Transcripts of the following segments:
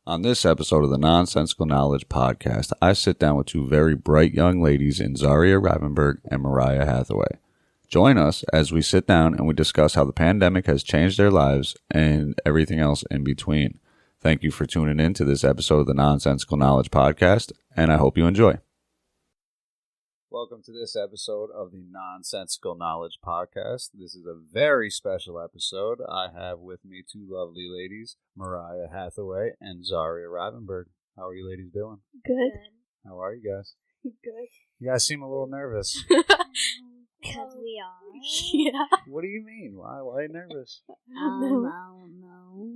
On this episode of the Nonsensical Knowledge Podcast, I sit down with two very bright young ladies in Zariah Rivenburg and Mariah Hathaway. Join us as we sit down and we discuss how the pandemic has changed their lives and everything else in between. Thank you for tuning in to this episode of the Nonsensical Knowledge Podcast, and I hope you enjoy. Welcome to this episode of the Nonsensical Knowledge Podcast. This is a very special episode. I have with me two lovely ladies, Mariah Hathaway and Zariah Rivenburg. How are you ladies doing? Good. How are you guys? Good. You guys seem a little nervous. Because we are. Yeah. What do you mean? Why are you nervous? I don't know.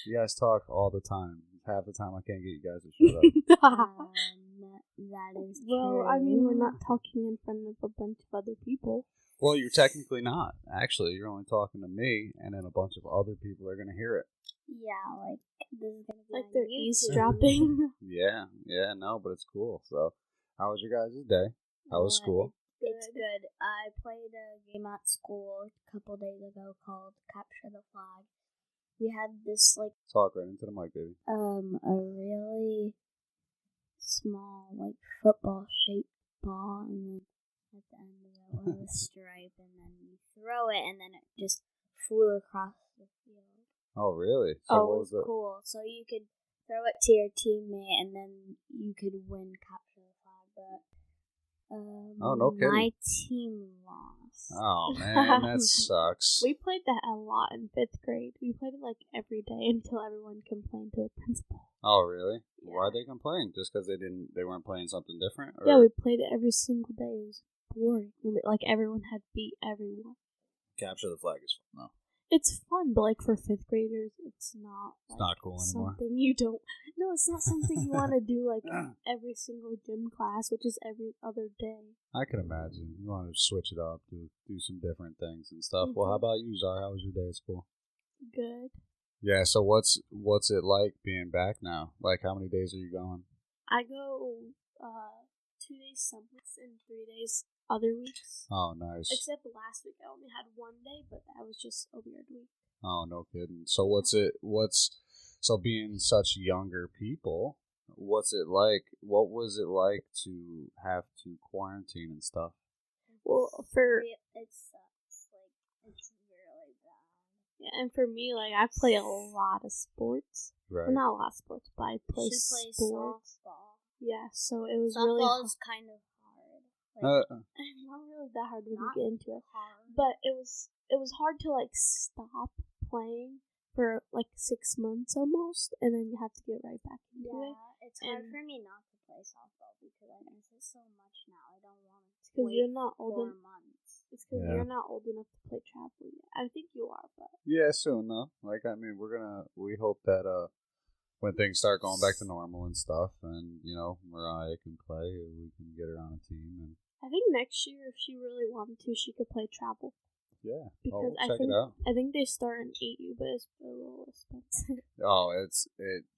You guys talk all the time. Half the time I can't get you guys to shut up. That is true. Well, I mean, we're not talking in front of a bunch of other people. Well, you're technically not. Actually, you're only talking to me, and then a bunch of other people are going to hear it. Yeah, like, this is going to be Like on they're YouTube. easdropping. Yeah, no, but it's cool. So, how was your guys' day? How was school? It's good. I played a game at school a couple days ago called Capture the Flag. We had this, like, Talk right into the mic, baby. a really small, like, football-shaped ball, and then at the end of it was a stripe, and then you throw it, and then it just flew across the field. Oh, really? So It what was was it? cool. So you could throw it to your teammate, and then you could win Capture the Flag, but no kidding. my team lost. Oh, man, that sucks. We played that a lot in 5th grade. We played it like every day until everyone complained to the principal. Oh, really? Yeah. Why'd they complain? Just because they weren't playing something different? Or? Yeah, we played it every single day. It was boring. Like, everyone had beat everyone. Capture the Flag is fun, though. It's fun, but like for 5th graders, it's not. It's not cool anymore. Something you don't. No, it's not something you want to do like every single gym class, which is every other day. I can imagine. You want to switch it up, do some different things and stuff. Well, how about you, Zara? How was your day at school? Good. Yeah, so what's it like being back now? Like, how many days are you going? I go 2 days some weeks and 3 days other weeks. Oh, nice. Except last week I only had 1 day, but that was just a weird week. Oh, no kidding. So so being such younger people, what's it like? What was it like to have to quarantine and stuff? Well, It sucks. Like, it's really bad. yeah, and for me, like I play a lot of sports. Right. Well, not a lot of sports, but I play She plays sports. softball. Yeah, so it was Softball really is kind of hard. Like, not really that hard when you Not get into it. hard. But it was hard to like stop playing for like 6 months almost, and then you have to get right back into it. Yeah, it's hard And- for me not to play softball because I miss it so much now. I don't want to Because wait you're not old 4 enough. months. It's because Yeah. you're not old enough to play travel yet. I think you are, but Yeah, soon though. Like, I mean, we hope that when things start going back to normal and stuff, and Mariah can play, we can get her on a team, and I think next year, if she really wanted to, she could play travel. yeah, Because we'll check it out. I think they start in 8U, but it's a little expensive. Oh,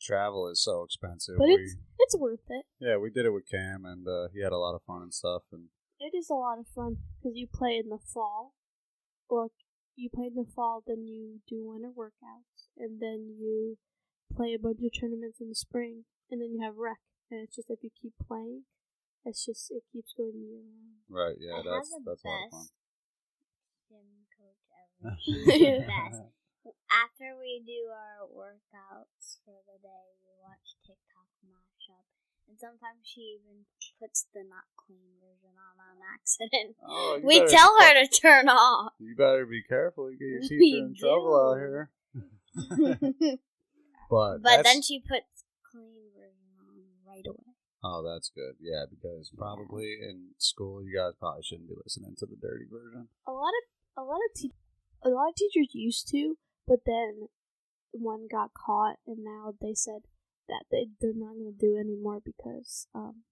travel is so expensive. But it's worth it. Yeah, we did it with Cam, and he had a lot of fun and stuff, and It is a lot of fun because you play in the fall. Like, you play in the fall, then you do winter workouts, and then you play a bunch of tournaments in the spring, and then you have rec. And it's just if you keep playing, it keeps going year round. right, yeah, I that's have a the lot of fun. best gym coach ever. She's the best. After we do our workouts for the day, we watch TikTok mashup, and sometimes she even puts the not clean version on accident. Oh, We tell her to turn off. You better be careful. You get your We teacher in trouble do. out here. But then she puts clean version on right away. Oh, that's good. Yeah, because probably in school you guys probably shouldn't be listening to the dirty version. A lot of teachers used to, but then one got caught, and now they said that they're not going to do it anymore because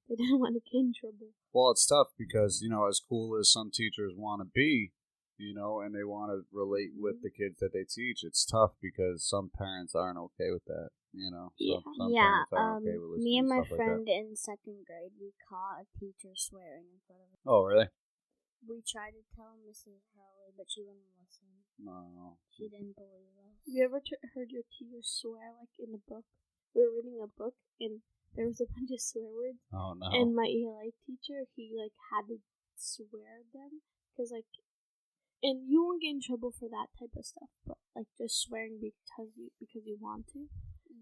they didn't want to get in trouble. Well, it's tough because, as cool as some teachers want to be, and they want to relate with the kids that they teach, it's tough because some parents aren't okay with that, Yeah. Some Yeah, parents aren't okay with listening me and to my stuff like friend in 2nd grade, we caught a teacher swearing in front of us. that. Oh, really? We tried to tell Mrs. Hurley, but she wouldn't listen. No. She didn't believe us. Have you ever heard your teacher swear like in a book? we were reading a book, and there was a bunch of swear words. Oh, no. And my ELA teacher, he, like, had to swear them. Because, like, and you won't get in trouble for that type of stuff. But, like, just swearing because you want to,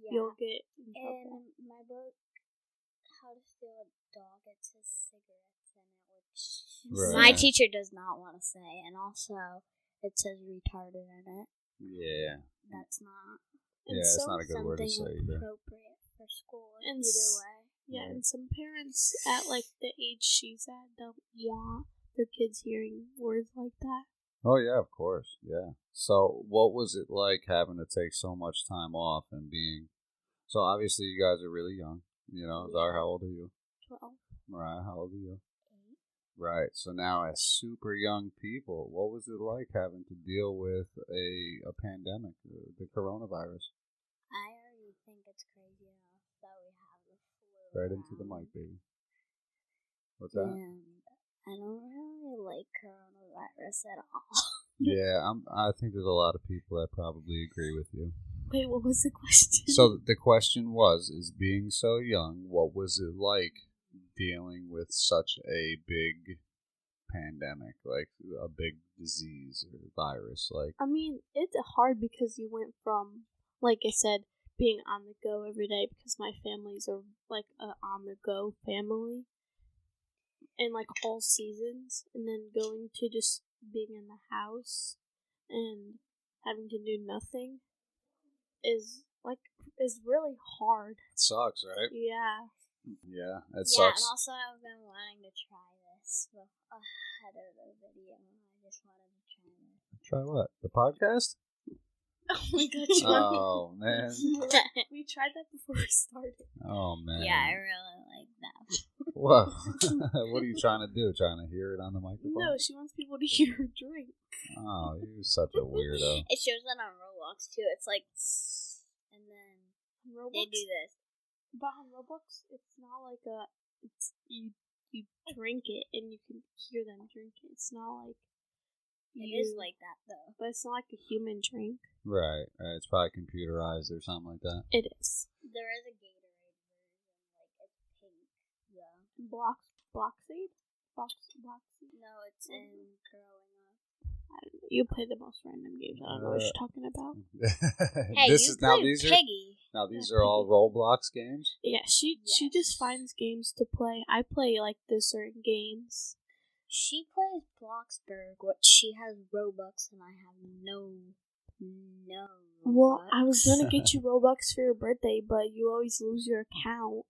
you'll get in trouble. In my book, How to Steal a Dog, it says cigarettes in it, which my teacher does not want to say. And also, it says retarded in it. Yeah. That's not. It's not a good word to say either. Appropriate for school And either way. Yeah, and some parents at, like, the age she's at don't want their kids hearing words like that. Oh, yeah, of course. Yeah. So what was it like having to take so much time off and being... So obviously you guys are really young. You know, Zara, how old are you? 12. Mariah, how old are you? 8. Right. So now as super young people, what was it like having to deal with a pandemic, the coronavirus? I already think it's crazy enough that we have the flu. Right into the mic, baby. What's that? And I don't really like coronavirus at all. Yeah, I think there's a lot of people that probably agree with you. Wait, what was the question? So the question is being so young, what was it like dealing with such a big pandemic, like a big disease or virus? Like, I mean, it's hard because you went from, like I said, being on the go every day because my family's are like a on the go family, and like all seasons, and then going to just being in the house and having to do nothing is really hard. it sucks, right? Yeah. Yeah, it Yeah, sucks. and also I've been wanting to try this ahead of the video. I just wanted to try this. Try what? The podcast? Oh my god, Oh, man. We tried that before we started. Oh, man. Yeah, I really like that. What? What are you trying to do? Trying to hear it on the microphone? No, she wants people to hear her drink. Oh, you're such a weirdo. It shows that on Roblox too. It's like, and then Roblox? they do this. But on Roblox, it's not like you drink it and you can hear them drink it. It's not like It is like that though. but it's not like a human drink. Right. It's probably computerized or something like that. It is. There is a Gatorade version, like it's pink. Yeah. Bloxade? Bloxade? No, it's in growing up. I don't know. You play the most random games. I don't know what you're talking about. Hey, This you is now play these Piggy. are all Roblox games. Yeah, she just finds games to play. I play like the certain games. She plays Bloxburg, which she has Robux, and I have no. Well, Robux. I was gonna get you Robux for your birthday, but you always lose your account.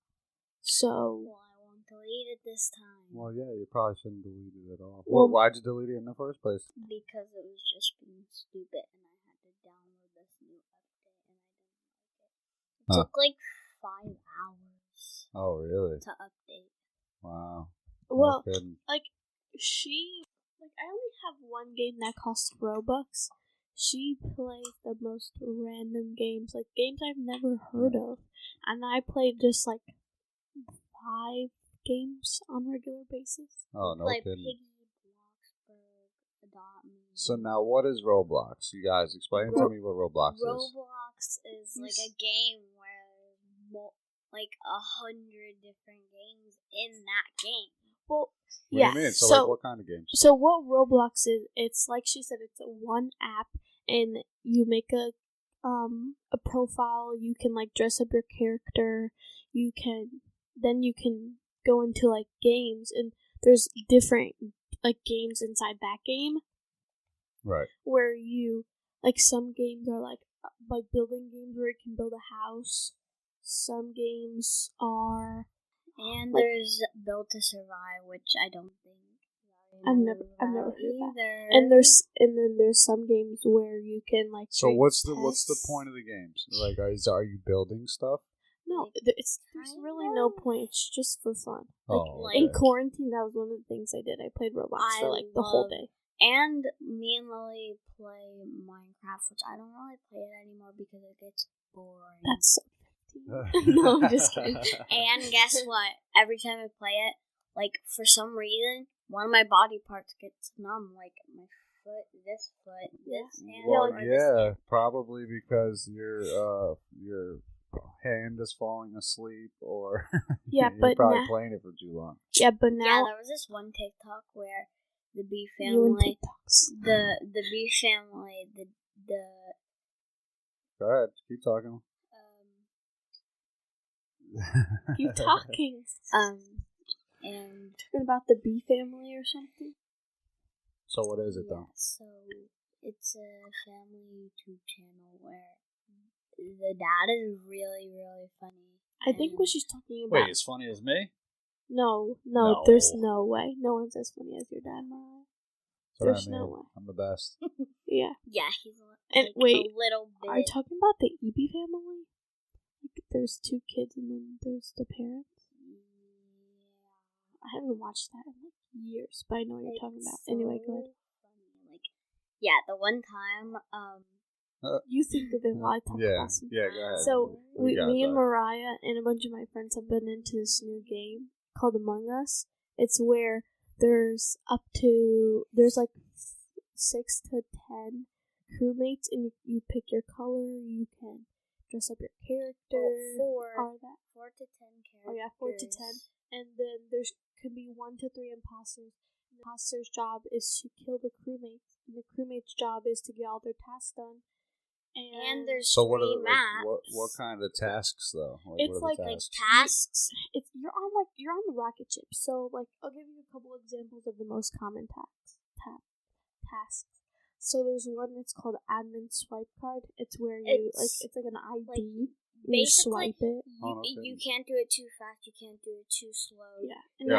So. Well, I won't delete it this time. Well, yeah, you probably shouldn't delete it at all. Well, Why'd you delete it in the first place? Because it was just being stupid, and I had to download this new update, and I didn't like it. It took like 5 hours Oh, really? to update. Wow. Well, No kidding. I only have one game that costs Robux. She plays the most random games, like games I've never heard of. And I play just like 5 games on a regular basis. Oh, no Like kidding. Piggy, Bloxburg, Adopt Me. So now, what is Roblox? You guys, explain to me what Roblox is. Roblox is like a game where there's like 100 different games in that game. Well, What yeah. do you mean? So, like, what kind of games? So what Roblox is, it's like she said, it's a one app, and you make a profile. You can like dress up your character. You can go into like games, and there's different like games inside that game. Right. Where you like some games are like building games where you can build a house. Some games are. And like, there's Build to Survive, which I don't think I've never heard either. that. And then there's some games where you can like. So what's the pets. point of the games? Like, are you building stuff? No, there's really no point. It's just for fun. Oh, In quarantine, that was one of the things I did. I played Roblox for like the whole day. And me and Lily play Minecraft, which I don't really play it anymore because it gets boring. That's so 15. No, I'm just kidding. And guess what? Every time I play it, like for some reason, one of my body parts gets numb, like my foot, this hand. Well, or yeah, probably because your hand is falling asleep, or Yeah, you're but probably playing it for too long. Yeah, but now Yeah, there was this one TikTok where the bee you and family, TikToks. the bee family, the Go ahead, keep talking. Keep talking. And Talking about the bee family or something. So what is it though? So it's a family YouTube channel where the dad is really, really funny. I think what she's talking about. Wait, as funny as me? No, No. there's no way. No one's as funny as your dad, Mariah. There's no way. I'm the best. Yeah. Yeah, he's And like wait, a little bit. are you talking about the EB family? Like, there's 2 kids and then there's the parents? I haven't watched that in like years, but I know what you're talking about. Anyway, go ahead. Funny. Like, yeah, the one time, You think of it while I talk about some. Yeah, go ahead. So, me and that. Mariah and a bunch of my friends have been into this new game called Among Us. It's where there's like 6 to 10 crewmates, and you pick your color, you can dress up your character. 4 to 10 characters. Oh yeah, 4 to 10. And then there could be 1 to 3 imposters. And the imposter's job is to kill the crewmates, and the crewmate's job is to get all their tasks done. And there's so 3 maps. What kind of tasks though? It's what are like the tasks? Tasks. You're on the rocket ship. So I'll give you a couple examples of the most common tasks. So there's one that's called admin swipe card. It's where it's like an ID. You swipe it. You can't do it too fast. You can't do it too slow. Yeah, and you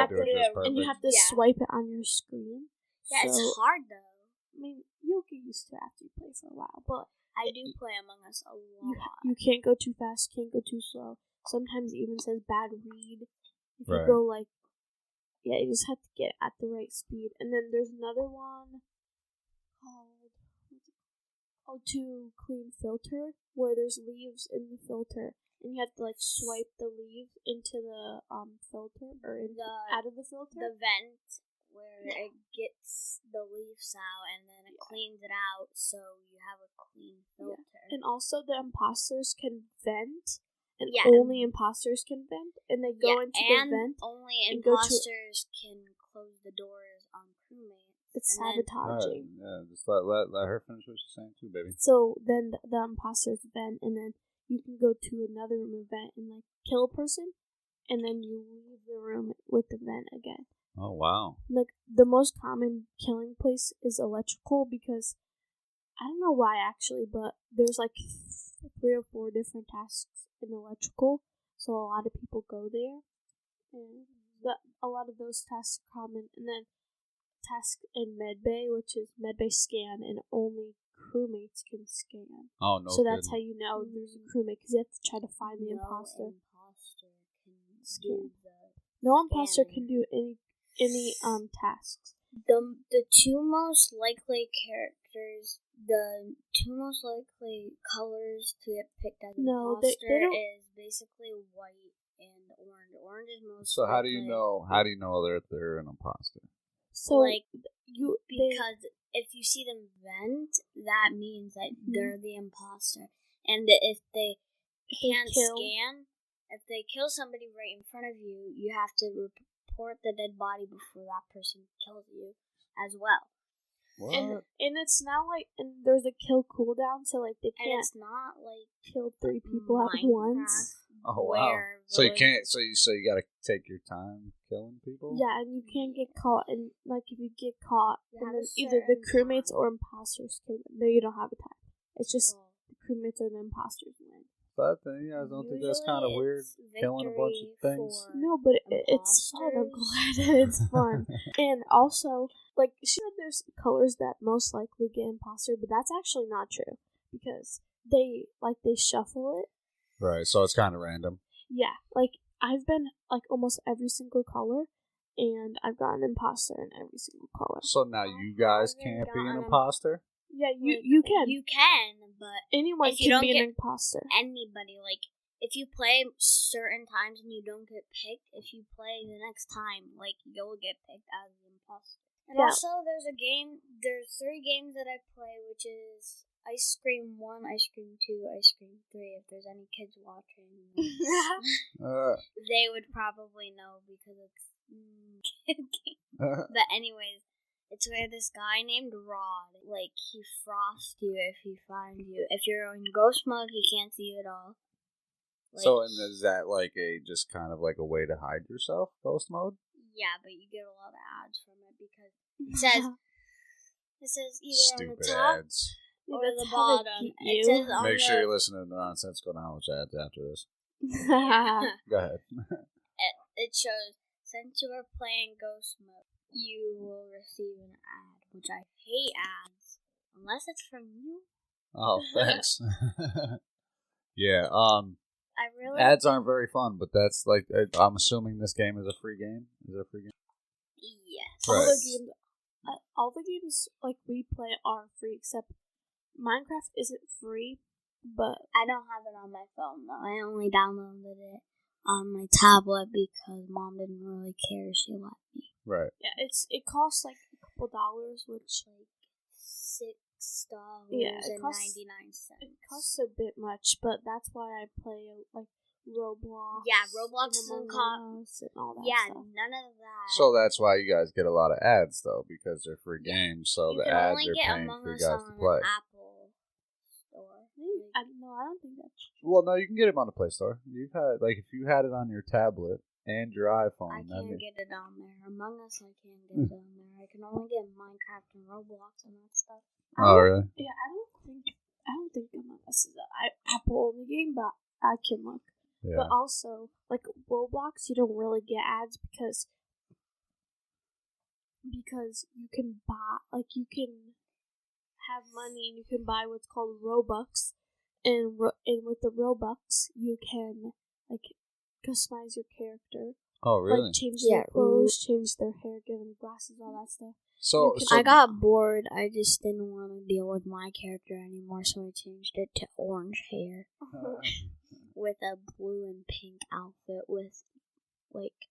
have to swipe it on your screen. Yeah, it's hard though. I mean, you'll get used to it after you play for a while, but I do play Among Us a lot. You can't go too fast, can't go too slow. Sometimes it even says bad read. If Right. you go you just have to get at the right speed. And then there's another one called to clean filter, where there's leaves in the filter, and you have to swipe the leaves into the filter or out of the filter. The vent where it gets the leaves out and then it cleans it out, so you have a clean filter. Yeah. And also the imposters can vent, and only imposters can vent, and they go into the vent. Only imposters can close the doors on crewmates. It's sabotaging. Just let her finish what she's saying too, baby. So then the imposters vent, and then you can go to another room event and kill a person, and then you leave the room with the vent again. Oh wow! The most common killing place is electrical, because I don't know why actually, but there's 3 or 4 different tasks in electrical, so a lot of people go there, and a lot of those tasks are common. And then task in medbay, which is medbay scan, and only crewmates can scan. Oh no! So that's how you know there's a crewmate, because you have to try to find the imposter. No imposter can do any tasks. The 2 most likely characters, the 2 most likely colors to get picked as imposter is basically white and orange. Orange is most. So how do you know? How do you know they're an imposter? So because if you see them vent, that means that they're the imposter. And if they can't scan, if they kill somebody right in front of you, you have to report the dead body before that person kills you as well. What? And it's not and there's a kill cooldown, so they can't. And it's not kill 3 people at once. Oh wow! So you can't. So you gotta take your time killing people. Yeah, and you can't get caught. And if you get caught, and then either the crewmates or imposters kill them. No, you don't have a time. It's just the crewmates or the imposters win. But then you guys don't think that's kind of weird, killing a bunch of things? No, but it's fun. I'm glad it's fun. And also, she said there's colors that most likely get imposter, but that's actually not true, because they shuffle it. Right, so it's kind of random. Yeah, I've been almost every single color, and I've gotten imposter in every single color. So now you guys can't be an imposter? Yeah, you can. You can, but anyone can be an imposter. Anybody, if you play certain times and you don't get picked, if you play the next time, you'll get picked as an imposter. And also, there's 3 games that I play, which is Ice Cream 1, Ice Cream 2, Ice Cream 3. If there's any kids watching, they would probably know because it's kid game. But anyways, it's where this guy named Rod, like, he frosts you if he finds you. If you're in ghost mode, he can't see you at all. Like, so, and is that like just kind of like a way to hide yourself, ghost mode? Yeah, but you get a lot of ads from it because it says either on the top ads. or the bottom. It says on Make sure you listen to the Nonsensical Knowledge ads after this. Go ahead. It shows, since you are playing ghost mode, you will receive an ad, which I hate ads, unless it's from you. Oh, thanks. Yeah, Ads aren't very fun, but that's like, I'm assuming this game is a free game? Is it a free game? Yes. Right. All the games like we play are free, except Minecraft isn't free, but I don't have it on my phone, though. I only downloaded it on my tablet because Mom didn't really care. She let me. Right. Yeah, it costs like a couple dollars, which like $6 yeah, and 99 cents. It costs a bit much, but that's why I play like Roblox. Yeah, Roblox doesn't cost and all that. Yeah, stuff. none of that. So that's why you guys get a lot of ads, though, because they're free games. So you the can ads only are get paying Among for you Us guys on to play. an Apple store. I don't think that's true. Well, no, you can get it on the Play Store. You've had if you had it on your tablet and your iPhone. I can't get it on there. Among Us, I can't get it on there. I can only get Minecraft and Roblox and that stuff. Oh, really? Yeah, I don't think Among Us is an Apple only game, but I can look. Yeah. But also, like Roblox, you don't really get ads because you can buy, like you can have money and you can buy what's called Robux, and with the Robux you can like customize your character. Oh, really? Like change their clothes, change their hair, give them glasses, all that stuff. So I got bored. I just didn't want to deal with my character anymore, so I changed it to orange hair with a blue and pink outfit with like.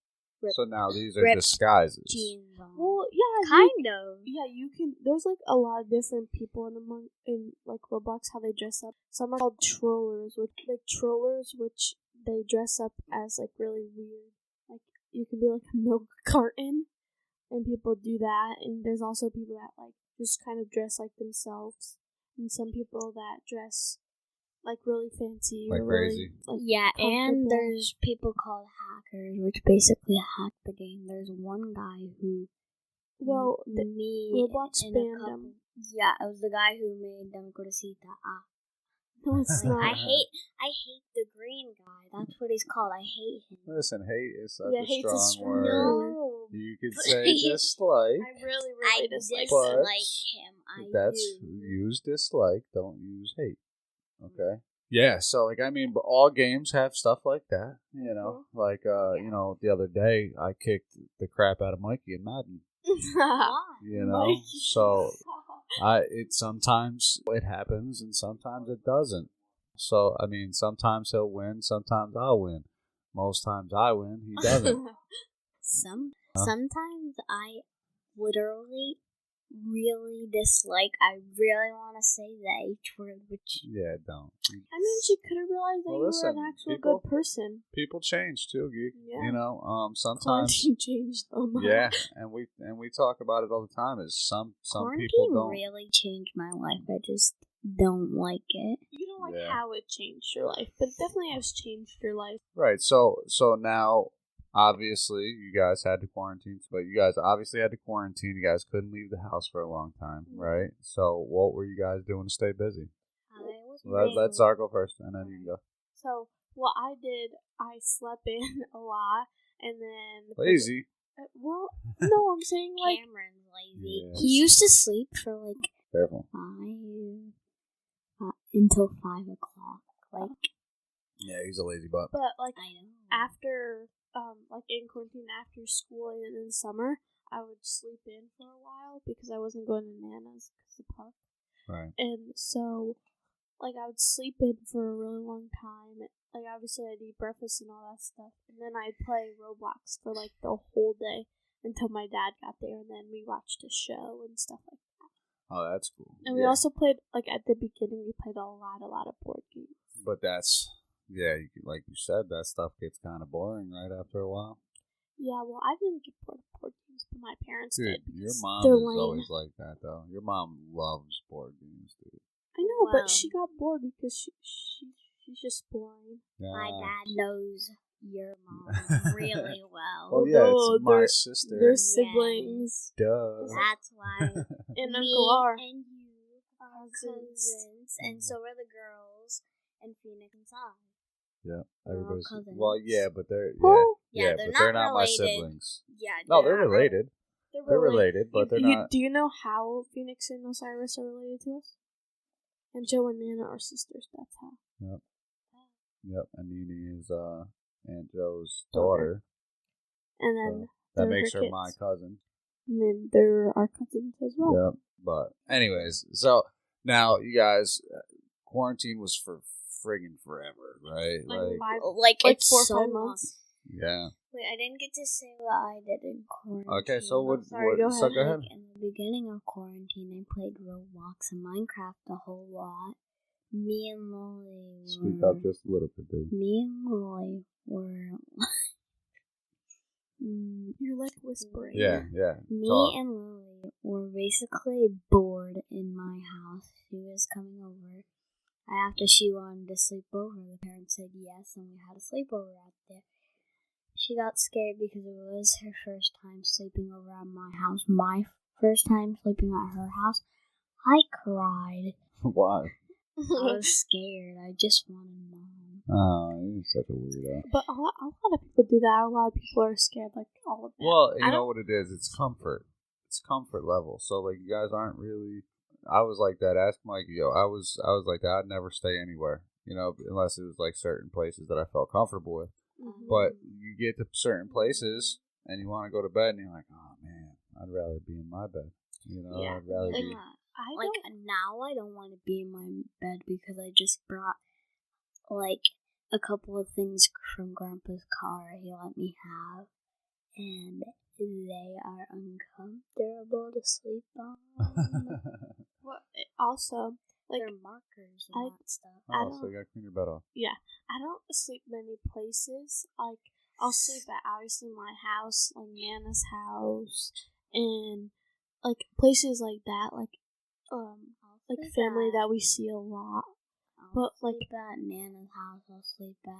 So now these are disguises. Jeans on. Well, yeah, kind of. Yeah, you can. There's like a lot of different people in like Roblox how they dress up. Some are called trollers, which they dress up as like really weird. Like you can be like a milk carton, and people do that. And there's also people that like just kind of dress like themselves, and some people that dress like really fancy, like or crazy. Really, yeah, and there's people called hackers, which basically hack the game. There's one guy who, Roblox banned him. Yeah, it was the guy who made them go to Sita. No, it's not. I hate the green guy. That's what he's called. I hate him. Listen, hate is such a hate's strong word. No. You could say dislike. I really dislike him. Use dislike. Don't use hate. Okay. Yeah, so but all games have stuff like that, you know. Like the other day I kicked the crap out of Mikey in Madden. You know, so sometimes it happens and sometimes it doesn't. So sometimes he'll win, sometimes I'll win. Most times I win, he doesn't. Sometimes I literally really dislike. I really want to say the H word, which don't. She could have realized that you were an actual good person. People change too, Geek. Yeah. You know, sometimes quarantine changed them. Yeah, and we talk about it all the time. Is some people don't really change my life. I just don't like it. You don't like how it changed your life, but it definitely has changed your life. Right. So now. Obviously, you guys had to quarantine, but you guys obviously had to quarantine. You guys couldn't leave the house for a long time, right? So, what were you guys doing to stay busy? Let Zar go first, and then you can go. So, what I did, I slept in a lot, and then... Lazy? Well, no, I'm saying like... Cameron's lazy. Yeah. He used to sleep for like... Careful. Until 5 o'clock. Like... Yeah, he's a lazy butt. But, like, I know. after... like in quarantine after school and in summer, I would sleep in for a while because I wasn't going to Nana's because of the park. Right. And so, like, I would sleep in for a really long time. Like, obviously, I'd eat breakfast and all that stuff. And then I'd play Roblox for, like, the whole day until my dad got there. And then we watched a show and stuff like that. Oh, that's cool. And we also played, like, at the beginning, we played a lot of board games. But that's, like you said, that stuff gets kind of boring right after a while. Yeah, well, I didn't get bored of board games, but my parents Dude, did. your mom they're is lame. always like that, though. Your mom loves board games, dude. I know, Wow. but she got bored because she's just boring. My Yeah. dad knows your mom really well. Well, yeah, Although it's my they're- sister. They're siblings. Duh. That's why And me Uncle R. and you are Cousins. cousins, and so are the girls and Phoenix and Sai. Yeah, They're all everybody's. cousins. Well, yeah, but they're Oh. Yeah, but they're they're not not my related. siblings. Yeah, No, they're not related. They're related, but they're not. Do you know how Phoenix and Osiris are related to us? And Joe and Nana are sisters. That's how. Yep, and Nene is Aunt Joe's daughter. And then That they're makes her kids. my cousin. And then they're our cousins as well. Yep. But anyways, so now you guys, quarantine was for friggin' forever, right? like Like it's 4 or so 5 long. months. Yeah. Wait, I didn't get to say what I did in quarantine. Okay, so what? sorry, go So ahead. go ahead. Like, in the beginning of quarantine, I played Roblox and Minecraft a whole lot. Me and Lily were... Speak up just a little bit, dude. Me and Lily were... You're like whispering. Yeah. Me Talk. and Lily were basically bored in my house. She was coming over. After she wanted to sleep over, the parents said yes, and we had a sleepover out there. She got scared because it was her first time sleeping over at my house. My first time sleeping at her house. I cried. Why? I was scared. I just wanted mom. Oh, you're such a weirdo. But a lot of people do that. A lot of people are scared, like all of that. Well, you know what it is? It's comfort. It's comfort level. So like you guys aren't really. I was like that. Ask Mike. I was like that. I'd never stay anywhere. Unless it was like certain places that I felt comfortable with. Mhm. But you get to certain places and you want to go to bed and you're like, oh man, I'd rather be in my bed. Yeah. I'd rather be. Now I don't want to be in my bed because I just brought like a couple of things from Grandpa's car he let me have, and they are uncomfortable to sleep on. Well, also, like, They're markers and that stuff. I Oh, so don't- you gotta clean your bed off. I don't sleep many places. Like, I'll sleep at obviously my house, like Nana's house, and like places like that, like family that we see a lot. I'll but, like- sleep at Nana's house. I'll sleep at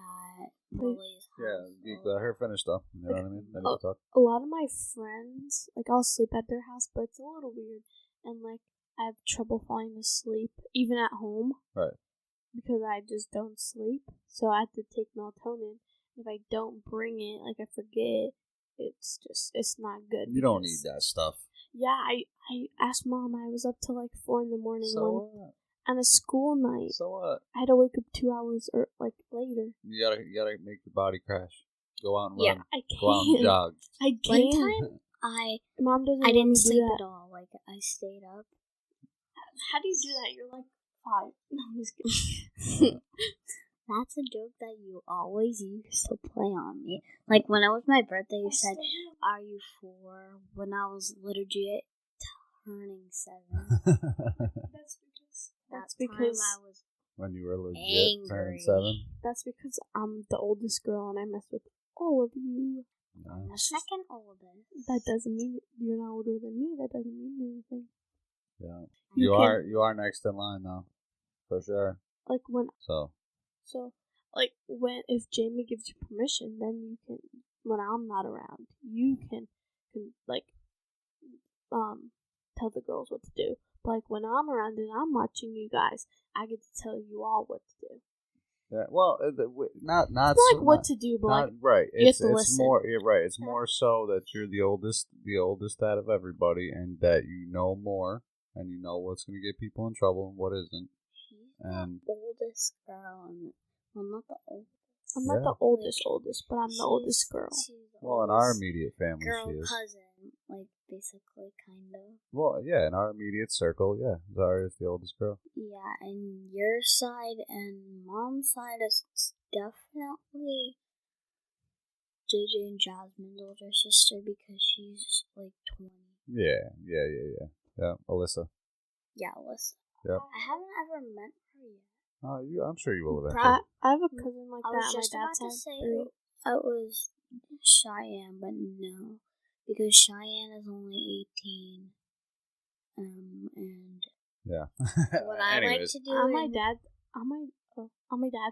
Like- Lily's Yeah, house. you let her finish though. You know what I mean? Then you can talk. A lot of my friends, like, I'll sleep at their house, but it's a little weird, and like I have trouble falling asleep even at home. Right. Because I just don't sleep, so I have to take melatonin. If I don't bring it, like I forget, it's not good. You don't need because- that stuff. Yeah, I asked Mom. I was up till like 4 a.m. So what? on a school night. So what? I had to wake up 2 hours later. You gotta make your body crash. Go out and Yeah. run. I Go out and can't. jog. I One can't. time, I Mom doesn't. I let me didn't do sleep that. at all. Like I stayed up. How do you do that? You're like 5. No, I'm just kidding. That's a joke that you always used to play on me. Like when it was my birthday, you said, "Are you 4?" When I was legit turning 7. That's because I was When you were legit Angry. turning 7. that's because I'm the oldest girl and I mess with all of you. the second oldest. That doesn't mean you're not older than me. That doesn't mean anything. Yeah. You You are next in line though. For sure. Like when if Jamie gives you permission, then you can. When I'm not around, you can tell the girls what to do. But like when I'm around and I'm watching you guys, I get to tell you all what to do. Yeah. Well, not It's not so, like what not- to do, but not, like right. you It's have to listen. more. You're right. It's more so that you're the oldest out of everybody, and that you know more, and you know what's going to get people in trouble and what isn't. She's And the oldest girl, and well, not the oldest. I'm not the oldest, but I'm the oldest girl. She's the well, in our oldest immediate family, girl she is. cousin, like basically, kind of. Well, yeah, in our immediate circle, yeah, Zariah is the oldest girl. Yeah, and your side and mom's side is definitely JJ and Jasmine's older sister because she's like 20. Yeah, Alyssa. Yeah, listen. Yep. I haven't ever met her yet. I'm sure you will eventually. I have a cousin like I that was on my just about dad's to side. say it was Cheyenne, but no, because Cheyenne is only 18. And yeah. what I like to do on my dad's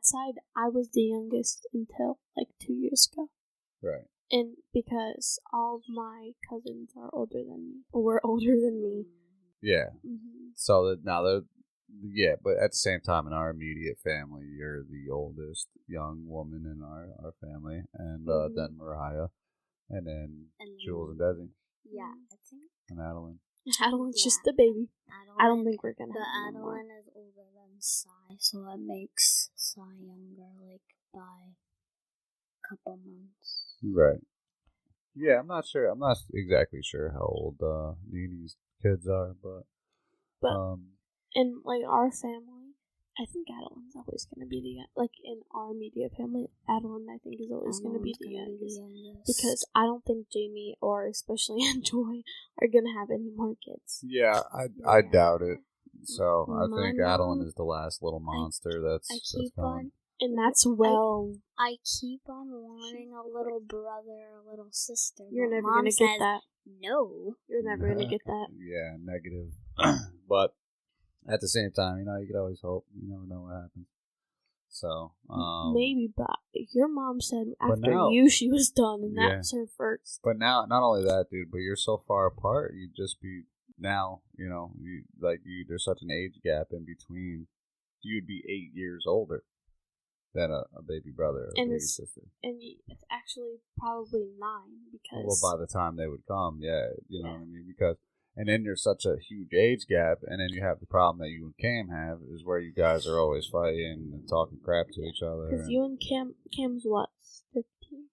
side, I was the youngest until like 2 years ago. Right. And because all of my cousins are older than me, or were older than me. Yeah. Mm-hmm. So that now they're. Yeah, but at the same time, in our immediate family, you're the oldest young woman in our family, and then Mariah, and then Jules and Desi. Yeah, I think. And Adeline. Adeline's just the baby. I don't think we're gonna. But have Adeline is older than Sai, so that makes Sai younger, like by a couple months. Right. Yeah, I'm not sure. I'm not exactly sure how old Nini's kids are, but in like our family, I think Adeline's always going to be like in our immediate family, Adeline I think is always going to be the youngest because I don't think Jamie or especially Aunt Joy are going to have any more kids. Yeah, I doubt it. So I My think Adeline is the last little monster that's coming. And that's I keep on wanting a little brother, a little sister. You're never going to get that. No. You're never going to get that. Yeah, negative. But at the same time, you could always hope. You never know what happens. So maybe, but your mom said after she was done, and that's her first. But now, not only that, dude, but you're so far apart. You'd just be now. There's such an age gap in between. You'd be 8 years older than a baby brother or a baby sister. And it's actually probably 9 because... Well, by the time they would come, you know what I mean? Because, and then there's such a huge age gap, and then you have the problem that you and Cam have, is where you guys are always fighting and talking crap to each other. Because you and Cam's what, 15?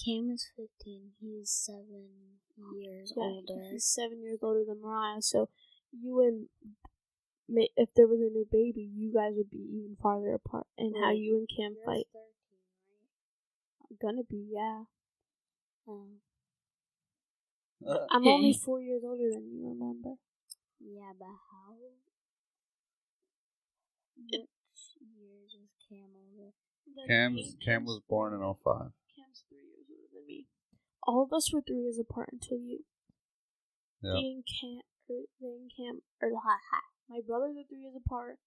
Cam is 15. He's 7 years older. He's 7 years older than Mariah, so you and... If there was a new baby, you guys would be even farther apart. And how you and Cam fight. 13, right? I'm gonna be, yeah. I'm only 4 years older than you, remember? Yeah, but how? Which years is Cam older? Cam was born in 05. Cam's 3 years older than me. All of us were 3 years apart until you. Yeah. They and Cam, my brothers are 3 years apart,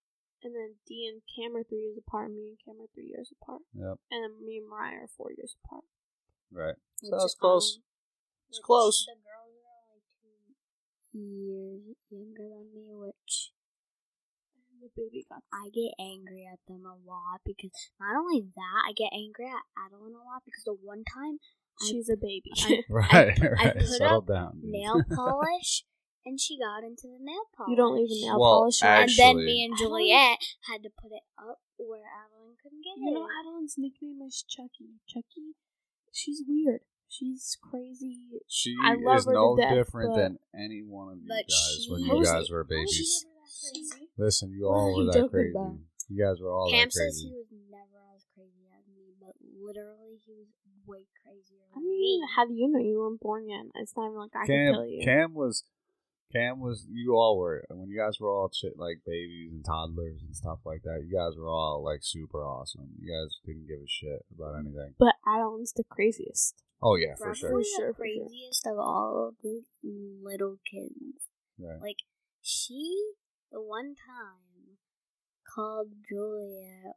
and then Dee and Cam are 3 years apart, and me and Cam are 3 years apart. Yep. And then me and Mariah are 4 years apart. Right. So that's close. It's close. The girls are only 2 years younger than me, which the baby got. I get angry at them a lot because not only that, I get angry at Adeline a lot because the one time she's a baby. I put settle up down. Nail polish. And she got into the nail polish. You don't leave a nail polish. And then me and Juliet had to put it up where Adeline couldn't get it. You know Adeline's nickname is Chucky. Chucky, she's weird. She's crazy. She is no different than any one of you guys when you guys were babies. Listen, you all were that crazy. You guys were all that crazy. Cam says he was never as crazy as me, but literally he was way crazier than me. How do you know you weren't born yet? It's not even like I can tell you. Cam was, you all were, when you guys were all like babies and toddlers and stuff like that, you guys were all like super awesome. You guys didn't give a shit about anything. But Adeline's the craziest. Oh yeah, for sure. The craziest of all the little kids. Right. Like, she, the one time, called Juliet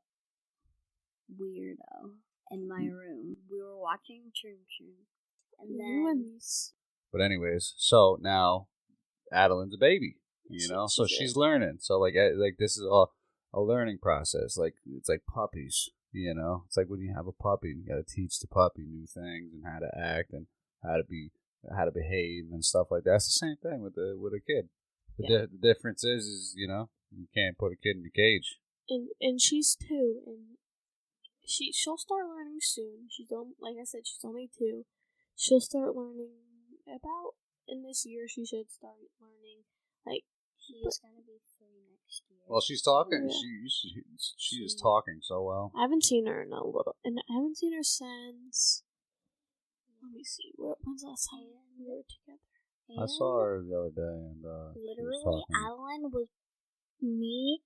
weirdo in my room. We were watching Chum Chum. And then... But anyways, so now... Adeline's a baby, so she's learning. So like this is all a learning process. Like it's like puppies, It's like when you have a puppy, you got to teach the puppy new things and how to act and how to behave and stuff like that. It's the same thing with a kid. The difference is you can't put a kid in a cage. And she's 2, and she'll start learning soon. Like I said, she's only 2. She'll start learning about. In this year, she should start learning. Like she's gonna be 3 next year. Well, she's talking. Yeah. She is talking so well. I haven't seen her in a little, and I haven't seen her since. Let me see. When's the last time we were together? I saw her the other day, and literally, Adeline was Me,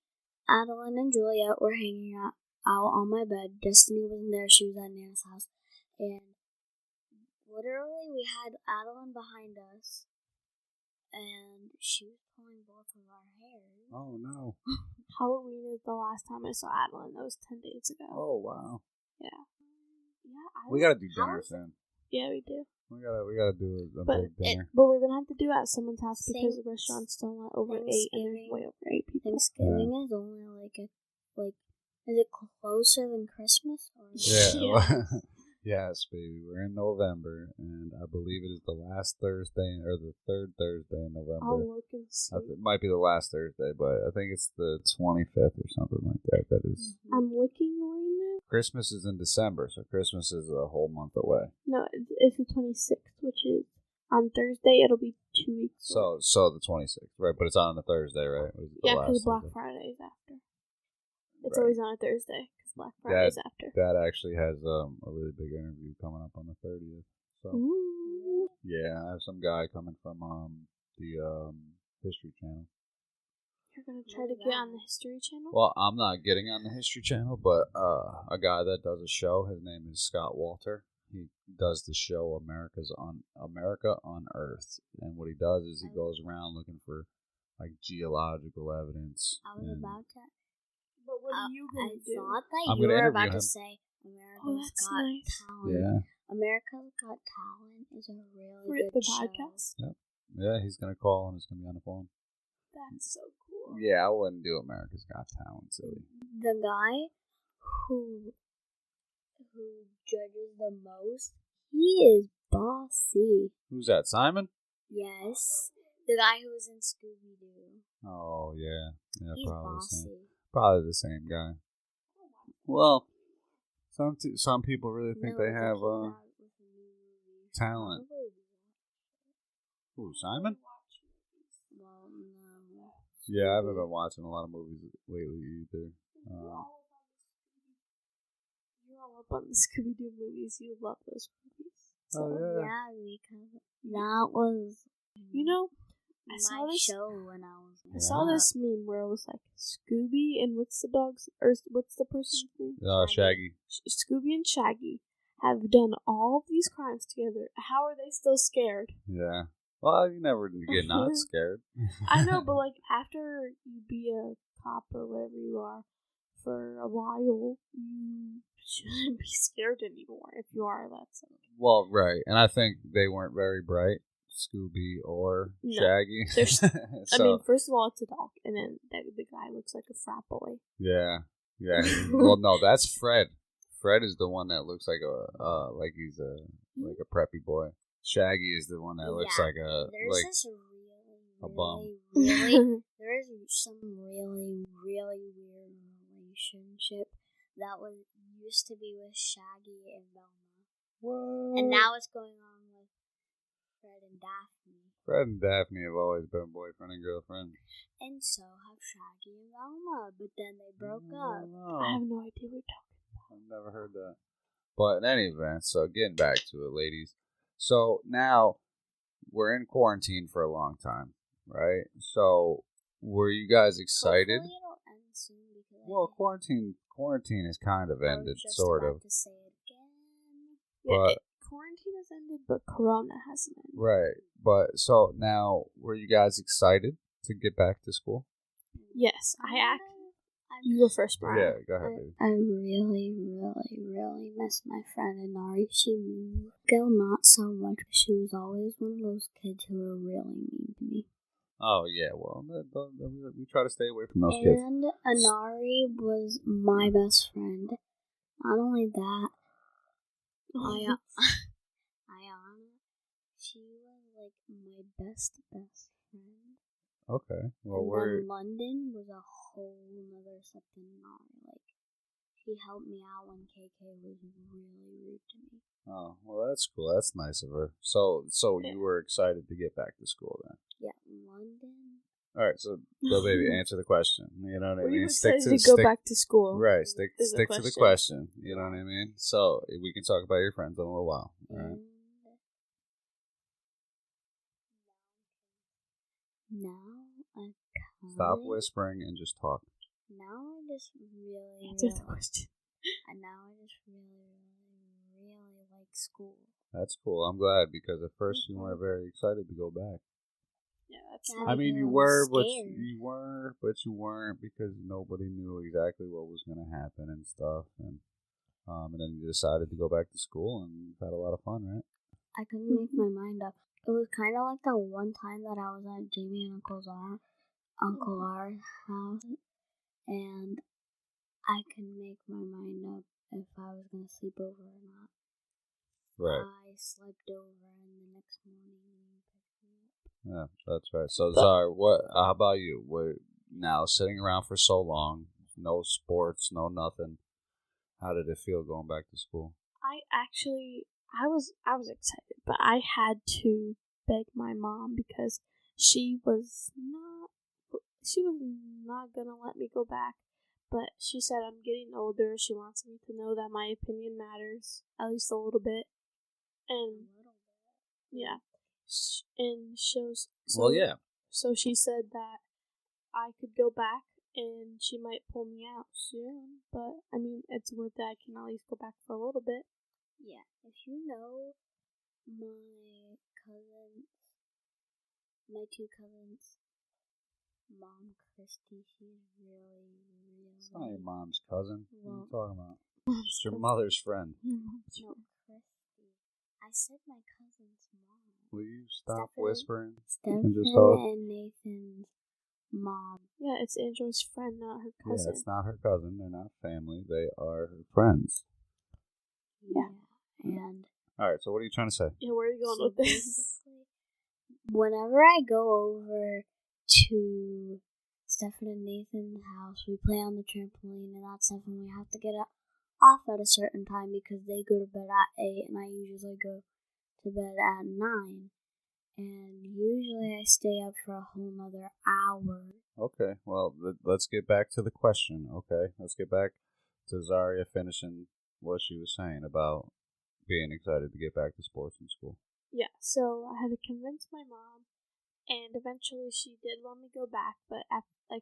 Adeline, and Juliet were hanging out on my bed. Destiny wasn't there. She was at Nana's house. And literally, we had Adeline behind us. And she was pulling both of our hair. Oh, no. Halloween is the last time I saw Adeline. That was 10 days ago. Oh, wow. Yeah. We got to do dinner soon. Yeah, we do. We gotta do a big dinner. But we're going to have to do it at someone's house because the restaurant's still not over 8 and there's way over 8 people. Thanksgiving is only is it closer than Christmas? Or Yeah. Yes, baby. We're in November, and I believe it is the last Thursday, or the third Thursday in November. I'll look and see. It might be the last Thursday, but I think it's the 25th or something like that. That is. I'm looking right now. Christmas is in December, so Christmas is a whole month away. No, it's the 26th, which is on Thursday. It'll be 2 weeks. So the 26th, right? But it's on a Thursday, right? Yeah, because Black Friday is after. It's always on a Thursday. Black Friday's after. Dad actually has a really big interview coming up on the 30th. So Ooh. Yeah, I have some guy coming from the History Channel. You're gonna try to get on the History Channel? Well, I'm not getting on the History Channel, but a guy that does a show. His name is Scott Walter. He does the show America on Earth, and what he does is he goes around looking for like geological evidence. I was about to. But what are you going to do? I thought that you were about to say America's Got Talent. Yeah. America's Got Talent is a really good the show. podcast? Yep. Yeah, he's going to call and he's going to be on the phone. That's so cool. Yeah, I wouldn't do America's Got Talent, silly. The guy who judges the most, he is bossy. Who's that, Simon? Yes. The guy who was in Scooby-Doo. Oh, yeah. Yeah, he's bossy. Probably the same guy. Well, some people really think they have talent. Who, Simon? Well, no. Yeah, I haven't been watching a lot of movies lately either. You're all up on the Scooby-Doo movies. You love those movies. So, oh, yeah. Yeah, because that was... You know... I saw this show when I was. I saw this meme where it was like Scooby and what's the dog's or what's the person's name? Shaggy. Scooby and Shaggy have done all of these crimes together. How are they still scared? Yeah. Well, you never get not scared. I know, but like after you be a cop or whatever you are for a while, you shouldn't be scared anymore. If you are, that's okay. Well, right, and I think they weren't very bright. Scooby or Shaggy. So, I mean, first of all, it's a dog, and then the guy looks like a frat boy. Yeah. Well, no, that's Fred. Fred is the one that looks like he's a preppy boy. Shaggy is the one that looks like a bum. There is some really weird relationship that used to be with Shaggy and Velma. What? And now it's going on with Fred and Daphne. Fred and Daphne have always been boyfriend and girlfriend. And so have Shaggy and Velma, but then they broke up. I have no idea what you're talking about. I've never heard that. But in any event, so getting back to it, ladies. So now we're in quarantine for a long time, right? So were you guys excited? Hopefully it'll end soon because well, quarantine has kind of ended, sort of. To say it again. But quarantine has ended, but Corona hasn't ended. Right. But so now, were you guys excited to get back to school? Yes, you go first, Brian. Yeah, go ahead, baby. I really miss my friend Inari. She moved. Gil, not so much. She was always one of those kids who were really mean to me. Oh, yeah, well, we try to stay away from those kids. And Inari was my best friend. Not only that, Ayana, she was like my best friend. Okay. Well, and then London was a whole nother something. Like, she helped me out when KK was really rude to me. Oh, well, that's cool. That's nice of her. So you were excited to get back to school then? Yeah, London. All right, so baby, answer the question. You know what I mean? You stick to go back to school. Right, stick to the question. You know what I mean? So we can talk about your friends in a little while. All right. Now I Stop whispering and just talk. Now I just really Answer the question. And now I just really like school. That's cool. I'm glad because at first you weren't very excited to go back. Yeah, that's. Yeah, I mean, you I were, was but you weren't because nobody knew exactly what was going to happen and stuff. And then you decided to go back to school and you've had a lot of fun, right? I couldn't make my mind up. It was kind of like that one time that I was at Jamie and Uncle R's house, and I couldn't make my mind up if I was going to sleep over or not. Right. I slept over, and the next morning you picked me up. Yeah, that's right. So, Zara, how about you? Now sitting around for so long, no sports, no nothing. How did it feel going back to school? I was excited, but I had to beg my mom because she was not gonna let me go back. But she said I'm getting older. She wants me to know that my opinion matters, at least a little bit. And yeah, and shows. So, yeah. So she said that I could go back, and she might pull me out soon. But I mean, it's worth it. I can at least go back for a little bit. Yeah, if you know my two cousins, Mom Christy, she's really. It's not your mom's cousin. What are you talking about? It's It's your mother's friend. No, Christy. I said my cousin's mom. Will you stop Stephen. whispering? Stephen and just talk? and Nathan's mom. Yeah, it's Andrew's friend, not her Yeah, cousin. it's not her cousin. They're not family. They are her friends. Yeah. And All right, so what are you trying to say? Yeah, where are you going with this? Whenever I go over to Stephen and Nathan's house, we play on the trampoline and that stuff, and we have to get off at a certain time because they go to bed at 8, and I usually go to bed at 9. And usually I stay up for a whole nother hour. Okay, well, let's get back to the question, okay? Let's get back to Zariah finishing what she was saying about being excited to get back to sports in school. Yeah, so I had to convince my mom, and eventually she did let me go back, but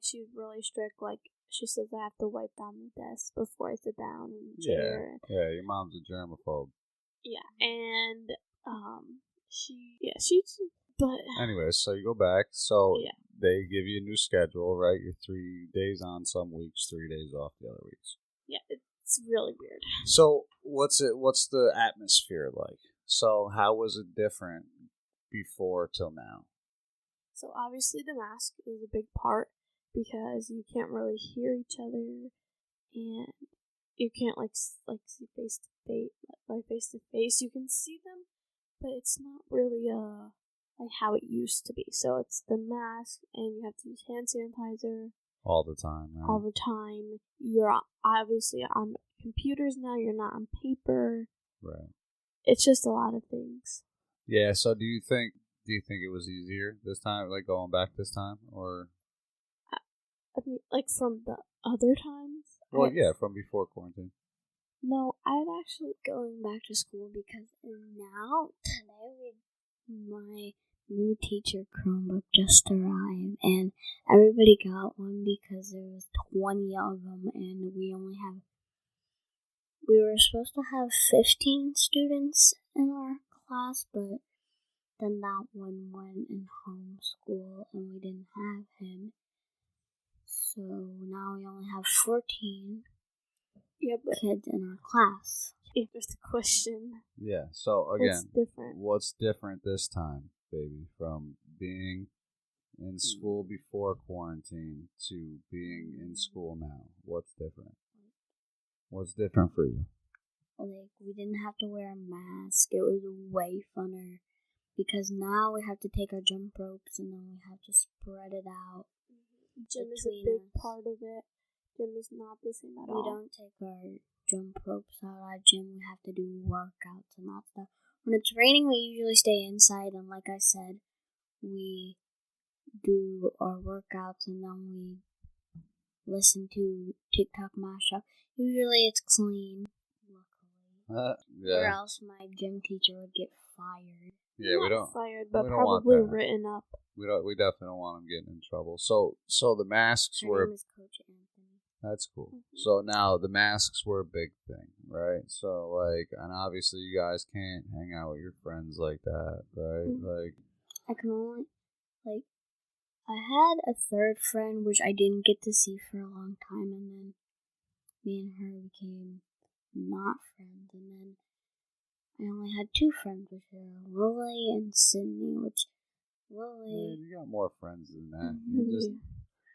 she was really strict. Like, she says I have to wipe down the desk before I sit down in the chair. Yeah, your mom's a germaphobe. Yeah, and but anyways, so you go back. So yeah. They give you a new schedule, right? You're 3 days on some weeks, 3 days off the other weeks. Yeah, it's really weird. So what's the atmosphere like? So how was it different before till now? So obviously the mask is a big part because you can't really hear each other, and you can't see face to face. You can see them, but it's not really like how it used to be. So it's the mask, and you have to use hand sanitizer all the time. Right? All the time. You're obviously on computers now. You're not on paper. Right. It's just a lot of things. Yeah. So do you think it was easier this time, like going back this time, or? I mean, like from the other times. Well, yeah, from before quarantine. No, I'd actually going back to school because now today my new teacher Chromebook just arrived, and everybody got one because there was 20 of them, and we were supposed to have 15 students in our class, but then that one went in homeschool and we didn't have him. So now we only have 14 kids in our class. Here's the question. Yeah, so again, what's different this time, baby, from being in school before quarantine to being in school now? What's different? What's different for you? Like, we didn't have to wear a mask. It was way funner because now we have to take our jump ropes and then we have to spread it out. Gym is a big part of it. Gym is not the same at all. We don't take our jump ropes out at gym. We have to do workouts and that stuff. When it's raining, we usually stay inside, and like I said, we do our workouts and then we listen to TikTok mashup. Usually it's clean, luckily. Or Yeah. else my gym teacher would get fired. Yeah, we Not don't. fired, but we don't want probably that. written up. We definitely don't want them getting in trouble. So the masks Her were. name is Coach Anthony. That's cool. Mhm. So now the masks were a big thing, right? So like, and obviously you guys can't hang out with your friends like that, right? Mhm. Like, I can only, I had a third friend which I didn't get to see for a long time, and then me and her became not friends, and then I only had two friends, which were Lily and Sydney, which Lily... man, you got more friends than that. Mhm.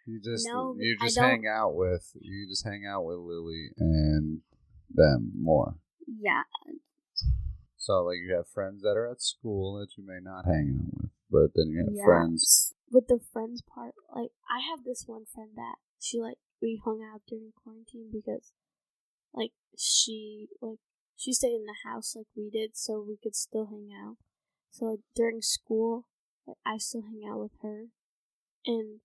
You just No, you I just don't- hang out with Lily and them more. Yeah, So like you have friends that are at school that you may not hang out with, but then you have yeah. friends. With the friends part, like, I have this one friend that we hung out during quarantine because, she stayed in the house like we did, so we could still hang out. So, during school, I still hang out with her, and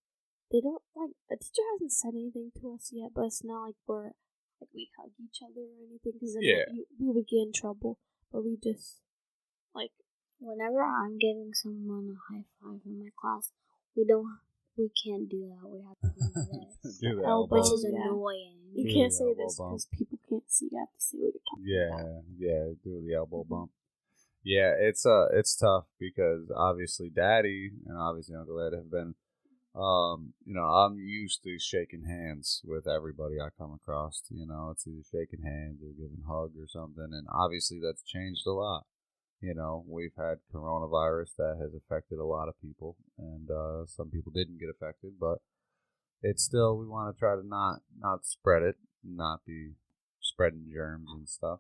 they don't, the teacher hasn't said anything to us yet, but it's not like we hug each other or anything, because then Yeah. we would get in trouble, but we just, Whenever I'm giving someone a high five in my class, we can't do that. We have to do this. Do the elbow. Which is Yeah. annoying. You Do can't the say elbow this bump. because people can't see. You have to see what you're talking about. Yeah, do the elbow bump. Yeah, it's tough because obviously Daddy and obviously Uncle Ed have been, I'm used to shaking hands with everybody I come across. It's either shaking hands or giving a hug or something, and obviously that's changed a lot. We've had coronavirus that has affected a lot of people, and some people didn't get affected, but it's still, we want to try to not spread it, not be spreading germs and stuff.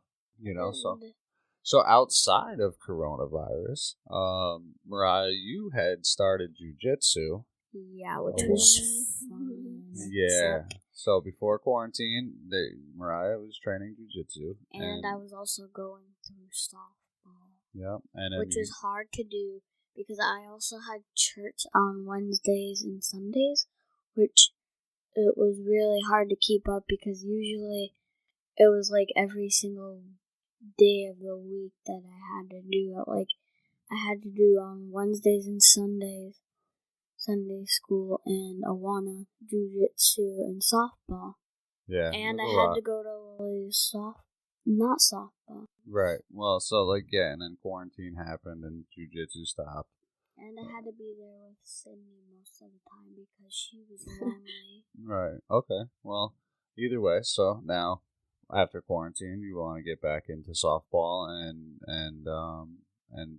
So outside of coronavirus, Mariah, you had started jujitsu. Yeah, which Oh, was fun. Yeah. So before quarantine, Mariah was training jujitsu, And I was also going through softball, yeah, and then which was hard to do because I also had church on Wednesdays and Sundays, which it was really hard to keep up because usually it was like every single day of the week that I had to do it. Like I had to do on Wednesdays and Sundays, Sunday school and Awana, jiu-jitsu, and softball. yeah, And it I was a had lot. to go to Lily's not softball. Right. Well, so and then quarantine happened and jujitsu stopped. And I had to be there with Sydney most of the time because she was lonely. Right. Okay. Well, either way, so now after quarantine, you want to get back into softball and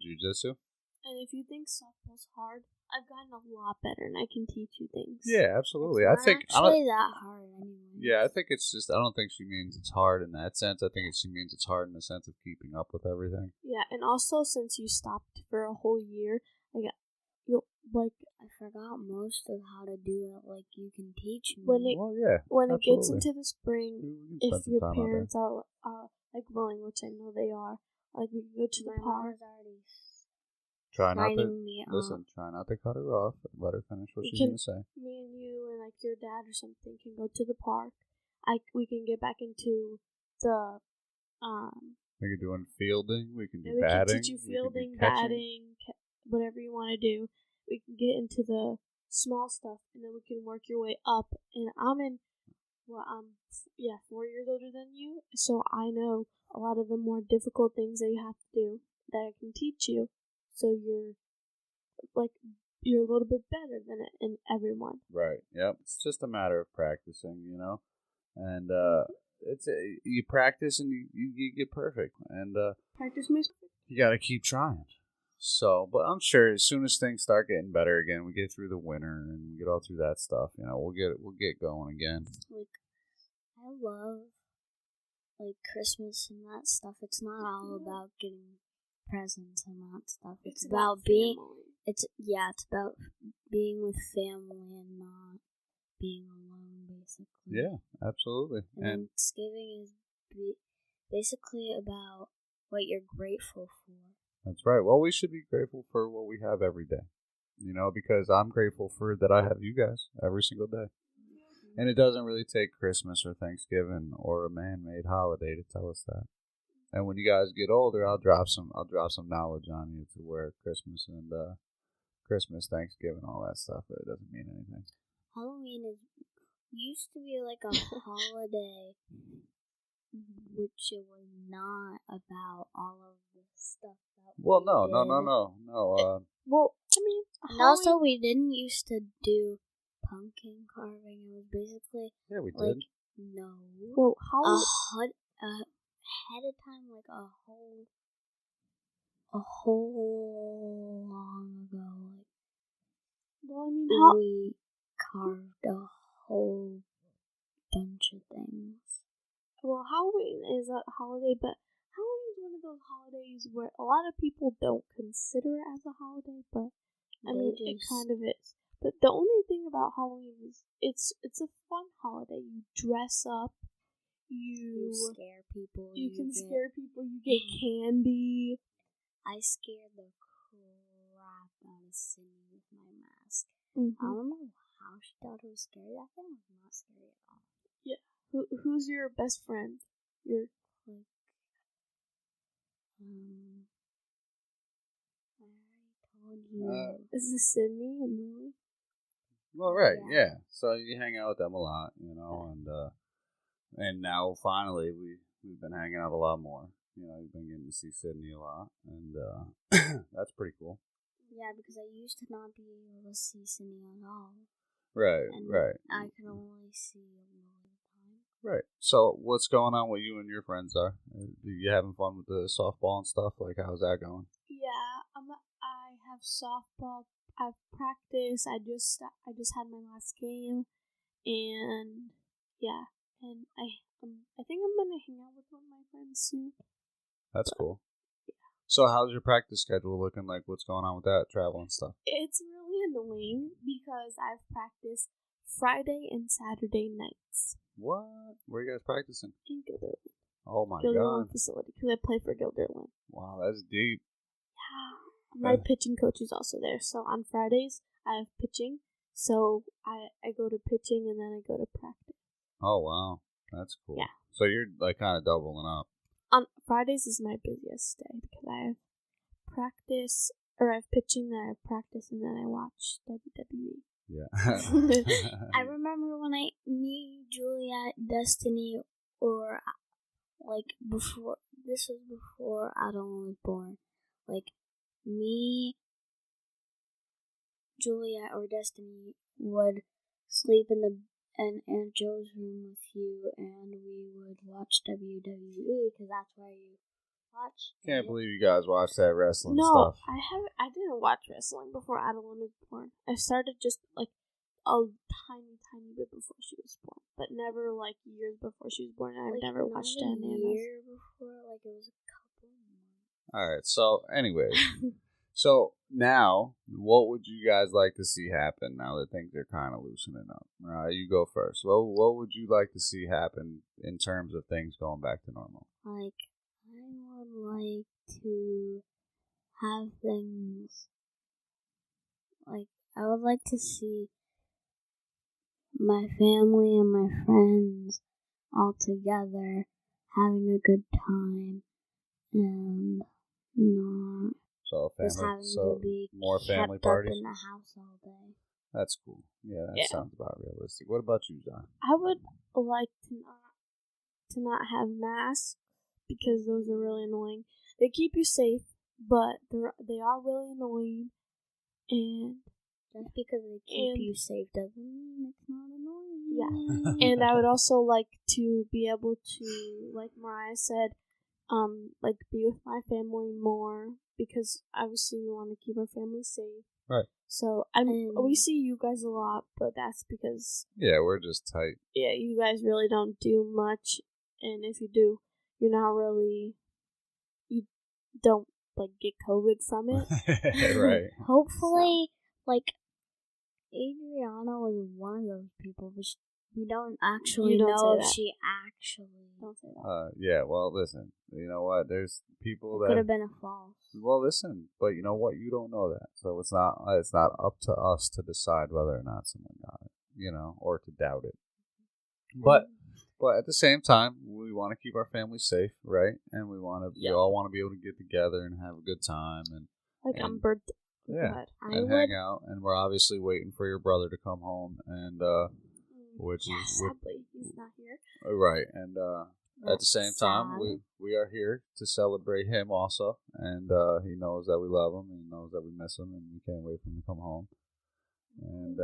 jujitsu. And if you think softball's hard, I've gotten a lot better, and I can teach you things. Yeah, absolutely. It's I not think actually that hard anyway. Yeah, I think it's just. I don't think she means it's hard in that sense. I think she means it's hard in the sense of keeping up with everything. Yeah, and also since you stopped for a whole year, I forgot most of how to do it. Like you can teach me. when it gets absolutely. into the spring, We can spend if some your time out there. parents are willing, which I know they are, we can go to the My mom park. is already Try not to signing me up. listen. Try not to cut her off. Let her finish what We she's can- gonna say. Me and you and your dad or something can go to the park. We can get back into the We can do fielding. We can do we can batting. teach you we can do fielding, catching. batting, whatever you want to do. We can get into the small stuff, and then we can work your way up. And I'm 4 years older than you, so I know a lot of the more difficult things that you have to do that I can teach you. So you're a little bit better than everyone. Right. Yep. It's just a matter of practicing, and it's you practice and you get perfect, and Practice makes perfect. you got to keep trying. So, but I'm sure as soon as things start getting better again, we get through the winter and we get all through that stuff. We'll get going again. I love Christmas and that stuff. It's not all about getting presents and that stuff. It's about being. family. It's about being with family and not being alone, basically. Yeah, absolutely. And Thanksgiving is basically about what you're grateful for. That's right. Well, we should be grateful for what we have every day, because I'm grateful for that I have you guys every single day. And it doesn't really take Christmas or Thanksgiving or a man-made holiday to tell us that. And when you guys get older, I'll drop some knowledge on you to where Christmas and Christmas, Thanksgiving, all that stuff, but it doesn't mean anything. Halloween used to be like a holiday, which it was not about all of the stuff that Well, we no. Well, I mean, and also we didn't used to do pumpkin carving. It was basically Yeah, we like did. no, well, ahead of time, like a whole long ago. well, I mean, We carved a whole bunch of things. Well, Halloween is a holiday, but Halloween is one of those holidays where a lot of people don't consider it as a holiday, but I mean, it kind of is. But the only thing about Halloween is it's a fun holiday. You dress up, you scare people. You can scare people. You get candy. I scared the crap out of Cindy with my mask. Mm-hmm. I don't know how she thought it was scary. That thing was not scary at all. Yeah. Who's your best friend? Your like I already told you. Is this Sydney and Lily? Well, right, yeah. So you hang out with them a lot, and now finally we've been hanging out a lot more. You've been getting to see Sydney a lot, and that's pretty cool. Yeah, because I used to not be able to see Sydney at all. Right, and right. I can only see him all the time. Right. So what's going on with you and your friends are? You having fun with the softball and stuff? Like, how's that going? Yeah, I have softball. I've practiced. I just had my last game, and yeah, and I think I'm gonna hang out with one of my friends soon. That's cool. Yeah. So how's your practice schedule looking? Like, what's going on with that travel and stuff? It's really annoying because I've practiced Friday and Saturday nights. What? Where are you guys practicing? In Gilderland. Oh my Gilderland God. facility, because I play for Gilderland. Wow, that's deep. Yeah. My pitching coach is also there. So on Fridays, I have pitching. So I go to pitching and then I go to practice. Oh, wow. That's cool. Yeah. So you're like kind of doubling up. On Fridays is my busiest day because I have practice, or I have pitching, then I have practice, and then I watch WWE. Yeah. I remember when me, Juliet, Destiny, or like before, this was before Adeline was born. Like me, Juliet, or Destiny would sleep in Aunt Joe's room with you, and we would watch WWE because that's where you watch. Can't believe you guys watch that wrestling No, stuff. I didn't watch wrestling before Adeline was born. I started just like a tiny bit before she was born, but never like years before she was born. I've never watched it. A year before, like it was a couple months. All right. So, anyways, so now, what would you guys like to see happen now that things are kind of loosening up? You go first. Well, what would you like to see happen in terms of things going back to normal? Like, I would like to have things like I would like to see my family and my friends all together having a good time and not just having to be more family kept parties up in the house all day. That's cool. Yeah, that sounds about realistic. What about you, John? I would like to not have masks because those are really annoying. They keep you safe, but they are really annoying, and just because they keep you safe doesn't mean it's not annoying. Yeah. And I would also like to be able to, like Mariah said, like be with my family more because obviously we want to keep our family safe. Right. So we see you guys a lot, but that's because we're just tight. Yeah, you guys really don't do much, and if you do, you don't like get COVID from it. Right. Hopefully, like Adriana was one of those people, but we don't actually know if she actually. Don't say that. Yeah. Well, listen. You know what? There's people that could have been a false. Well, listen, but you know what? You don't know that, so it's not up to us to decide whether or not someone got it, or to doubt it. But But at the same time, we want to keep our family safe, right? And we all want to be able to get together and have a good time and on birthday. Yeah, and hang out. And we're obviously waiting for your brother to come home, and which is sadly he's not here. Right, and at the same time, we are here to celebrate him also, and he knows that we love him, and he knows that we miss him, and we can't wait for him to come home. And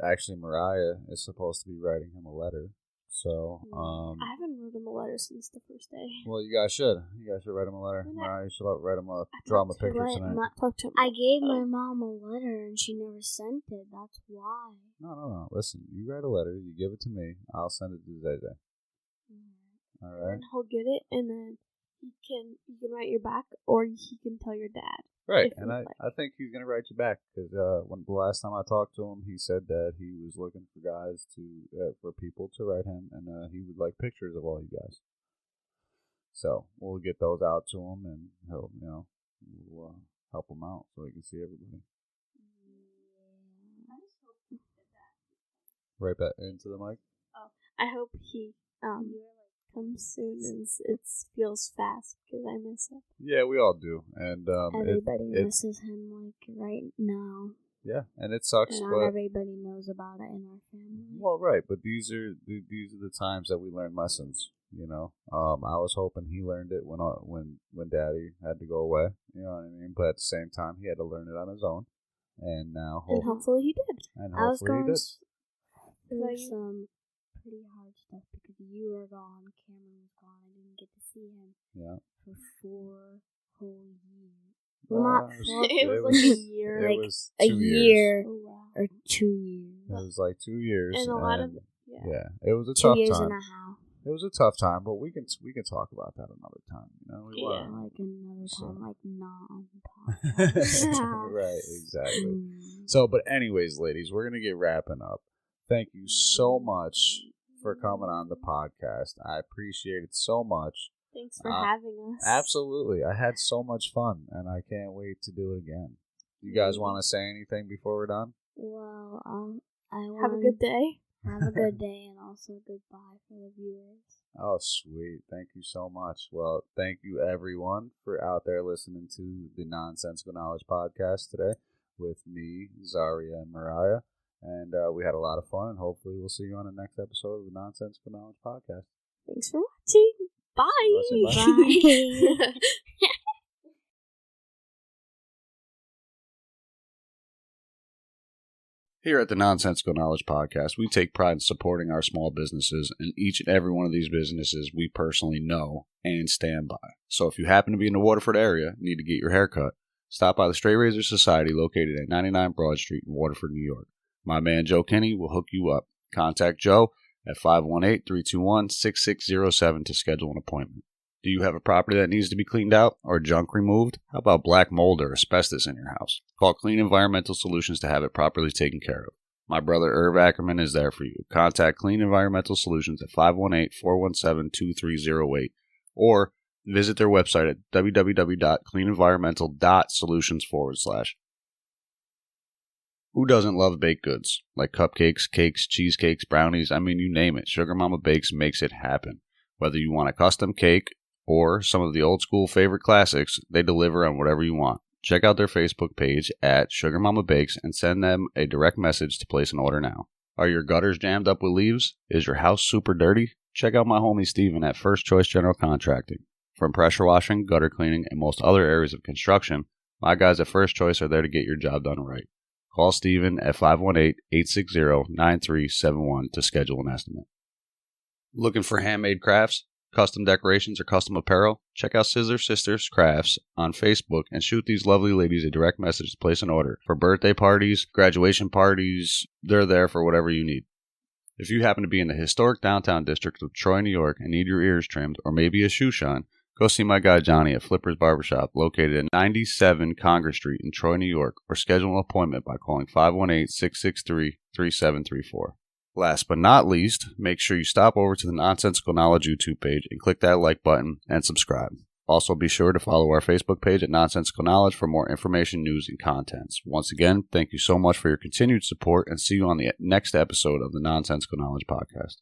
actually, Mariah is supposed to be writing him a letter. So, I haven't wrote him a letter since the first day. Well, you guys should. You guys should write him a letter. Mariah, you should write him draw him a picture tonight. I gave my mom a letter and she never sent it. That's why. No. Listen, you write a letter. You give it to me. I'll send it to Zay. All right. And he'll get it, and then you can write your back, or he can tell your dad. Right, and I think he's gonna write you back because when the last time I talked to him, he said that he was looking for guys for people to write him, and he would like pictures of all you guys. So we'll get those out to him, and he'll we'll help him out so he can see everybody. Right back into the mic. Oh, I hope he comes soon and it feels fast because I miss him. Yeah, we all do, and everybody misses him like right now. Yeah, and it sucks, and but not everybody knows about it in our family. Well, right, but these are the times that we learn lessons. I was hoping he learned it when Daddy had to go away. You know what I mean? But at the same time, he had to learn it on his own, and now hopefully he did. And hopefully he did. Through some pretty hard stuff because you were gone, Cameron was gone, I didn't get to see him. Yeah. For 4 whole years. Well, not 4. It was like a year. It was a 2 year years. Or 2 years. It was like 2 years. And a lot of it was a tough 2 years time. and a half. It was a tough time, but we can talk about that another time. Like another time, like not on the podcast. Right, exactly. So, but anyways, ladies, we're gonna get wrapping up. Thank you so much for coming on the podcast. I appreciate it so much. Thanks for having us. Absolutely. I had so much fun, and I can't wait to do it again. You guys want to say anything before we're done? Well, have a good day. Have a good day, and also goodbye for the viewers. Oh, sweet. Thank you so much. Well, thank you, everyone, for out there listening to the Nonsensical Knowledge Podcast today with me, Zariah, and Mariah. And we had a lot of fun, and hopefully we'll see you on the next episode of the Nonsensical Knowledge Podcast. Thanks for watching. Bye. Bye. Here at the Nonsensical Knowledge Podcast, we take pride in supporting our small businesses, and each and every one of these businesses we personally know and stand by. So if you happen to be in the Waterford area and need to get your hair cut, stop by the Straight Razor Society located at 99 Broad Street in Waterford, New York. My man Joe Kinney will hook you up. Contact Joe at 518-321-6607 to schedule an appointment. Do you have a property that needs to be cleaned out or junk removed? How about black mold or asbestos in your house? Call Clean Environmental Solutions to have it properly taken care of. My brother Irv Ackerman is there for you. Contact Clean Environmental Solutions at 518-417-2308 or visit their website at www.cleanenvironmental.solutions/. Who doesn't love baked goods? Like cupcakes, cakes, cheesecakes, brownies, I mean, you name it. Sugar Mama Bakes makes it happen. Whether you want a custom cake or some of the old school favorite classics, they deliver on whatever you want. Check out their Facebook page at Sugar Mama Bakes and send them a direct message to place an order now. Are your gutters jammed up with leaves? Is your house super dirty? Check out my homie Steven at First Choice General Contracting. From pressure washing, gutter cleaning, and most other areas of construction, my guys at First Choice are there to get your job done right. Call Steven at 518-860-9371 to schedule an estimate. Looking for handmade crafts, custom decorations, or custom apparel? Check out Scissor Sisters Crafts on Facebook and shoot these lovely ladies a direct message to place an order. For birthday parties, graduation parties, they're there for whatever you need. If you happen to be in the historic downtown district of Troy, New York and need your ears trimmed or maybe a shoe shine, go see my guy Johnny at Flipper's Barbershop located at 97 Congress Street in Troy, New York, or schedule an appointment by calling 518-663-3734. Last but not least, make sure you stop over to the Nonsensical Knowledge YouTube page and click that like button and subscribe. Also, be sure to follow our Facebook page at Nonsensical Knowledge for more information, news, and contents. Once again, thank you so much for your continued support, and see you on the next episode of the Nonsensical Knowledge Podcast.